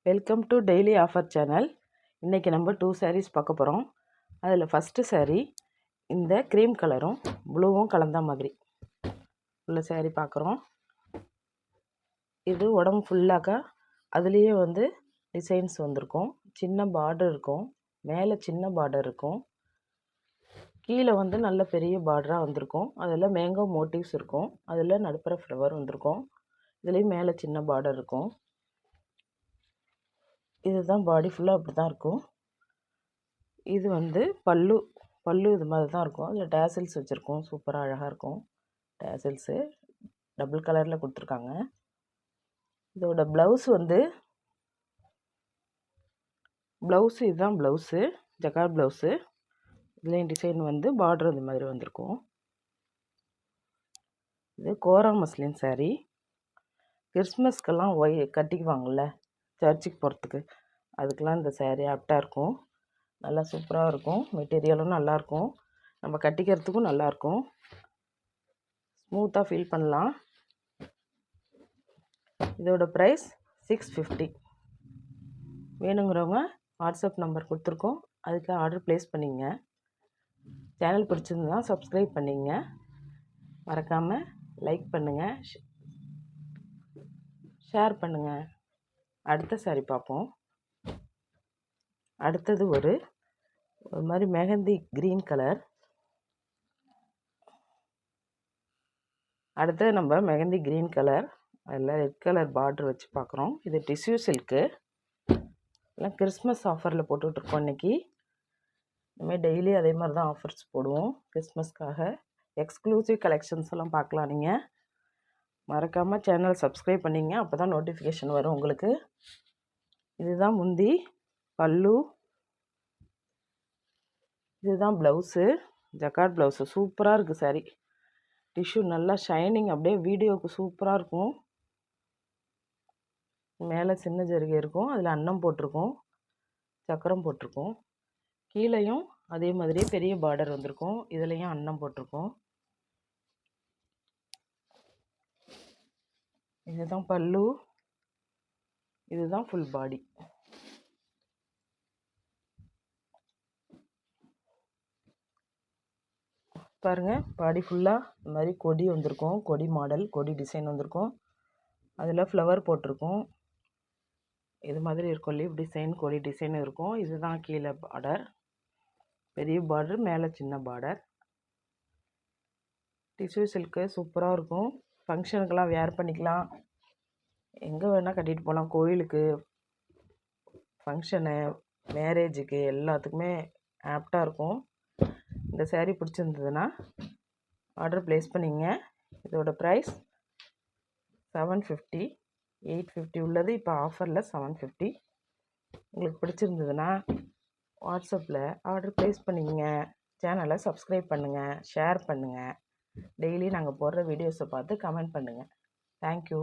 Welcome to daily offer channel. இன்றைக்கி நம்ம 2 sarees பார்க்க போகிறோம். அதில் ஃபஸ்ட்டு saree இந்த க்ரீம் கலரும் ப்ளூவும் கலந்த மாதிரி உள்ள saree பார்க்குறோம். இது உடம்பு ஃபுல்லாக அதுலேயே டிசைன்ஸ் வந்திருக்கும். சின்ன பார்டர் இருக்கும், மேலே சின்ன பார்டர் இருக்கும், கீழே நல்ல பெரிய பார்டராக வந்திருக்கும். அதில் மேங்கோ மோட்டிவ்ஸ் இருக்கும், அதில் நடுப்புற ஃப்ளவர் வந்திருக்கும், இதுலேயும் மேலே சின்ன பார்டர் இருக்கும். இதுதான் பாடி ஃபுல்லாக அப்படி தான் இருக்கும். இது பல்லு இது மாதிரி தான் இருக்கும். அதில் டேசல்ஸ் வச்சுருக்கோம், சூப்பராக அழகாக இருக்கும். டேசல்ஸு டபுள் கலரில் கொடுத்துருக்காங்க. இதோட ப்ளவுஸு இதுதான் ப்ளவுஸு, ஜக்கார்ட் ப்ளவுஸு. இதுலேயும் டிசைன் பார்டர் இந்த மாதிரி வந்திருக்கும். இது கோரா மஸ்லின் saree. கிறிஸ்மஸ்க்கெல்லாம் கட்டிக்குவாங்கள்ல, சர்ச்சுக்கு போகிறதுக்கு, அதுக்கெலாம் இந்த saree ஆப்டாக இருக்கும். நல்லா சூப்பராக இருக்கும். மெட்டீரியலும் நல்லாயிருக்கும், நம்ம கட்டிக்கிறதுக்கும் நல்லாயிருக்கும். ஸ்மூத்தாக ஃபீல் பண்ணலாம். இதோட ப்ரைஸ் 650. வேணுங்கிறவங்க வாட்ஸ்அப் நம்பர் கொடுத்துருக்கோம், அதுக்கு ஆர்டர் ப்ளேஸ் பண்ணிங்க. சேனல் பிடிச்சிருந்தா சப்ஸ்கிரைப் பண்ணிங்க. மறக்காமல் லைக் பண்ணுங்கள், ஷேர் பண்ணுங்கள். அடுத்த saree பார்ப்போம். அடுத்தது ஒரு மாதிரி மெஹந்தி க்ரீன் கலர். அடுத்தது நம்ம மெஹந்தி க்ரீன் கலர், அதில் ரெட் கலர் பார்டர் வச்சு பார்க்குறோம். இது டிஷ்யூ சில்க்கு. எல்லாம் கிறிஸ்மஸ் ஆஃபரில் போட்டுட்ருக்கோம் இன்றைக்கி. இனிமேல் டெய்லி அதே மாதிரி தான் ஆஃபர்ஸ் போடுவோம் கிறிஸ்மஸ்க்காக. எக்ஸ்க்ளூசிவ் கலெக்ஷன்ஸ் எல்லாம் பார்க்கலாம். நீங்கள் மறக்காமல் சேனல் சப்ஸ்கிரைப் பண்ணிங்க, அப்போ தான் நோட்டிஃபிகேஷன் வரும் உங்களுக்கு. இதுதான் முந்தி, பல்லு, இதுதான் ப்ளவுஸு, ஜக்கார்ட் ப்ளவுஸு. சூப்பராக இருக்குது saree. டிஷ்யூ நல்லா ஷைனிங், அப்படியே வீடியோவுக்கு சூப்பராக இருக்கும். மேலே சின்ன ஜரிகை இருக்கும், அதில் அன்னம் போட்டிருக்கும், சக்கரம் போட்டிருக்கும். கீழேயும் அதே மாதிரியே பெரிய பார்டர் வந்திருக்கும், இதுலேயும் அன்னம் போட்டிருக்கும். இதுதான் பல்லு, இதுதான் ஃபுல் பாடி. பாருங்கள், பாடி ஃபுல்லாக இந்த மாதிரி கொடி வந்திருக்கும், கொடி மாடல், கொடி டிசைன் வந்திருக்கும். அதில் ஃப்ளவர் போட்டிருக்கும். இது மாதிரி இருக்கும், லீவ் டிசைன், கொடி டிசைன் இருக்கும். இதுதான் கீழே பார்டர், பெரிய பார்டர், மேலே சின்ன பார்டர். டிஷ்யூ சில்க்கு சூப்பராக இருக்கும். ஃபங்க்ஷனுக்கெல்லாம் வேர் பண்ணிக்கலாம், எங்கே வேணால் கட்டிட்டு போகலாம். கோயிலுக்கு, ஃபங்க்ஷனு, மேரேஜுக்கு எல்லாத்துக்குமே ஆப்டாக இருக்கும். இந்த saree பிடிச்சிருந்ததுன்னா ஆர்டர் ப்ளேஸ் பண்ணிங்க. இதோட ப்ரைஸ் 750. 850 உள்ளது, இப்போ ஆஃபரில் 750. உங்களுக்கு பிடிச்சிருந்ததுன்னா வாட்ஸ்அப்பில் ஆர்டர் ப்ளேஸ் பண்ணிங்க. சேனலை சப்ஸ்கிரைப் பண்ணுங்கள், ஷேர் பண்ணுங்கள். டெய்லி நாங்கள் போடுற வீடியோஸை பார்த்து கமெண்ட் பண்ணுங்கள். தேங்க்யூ.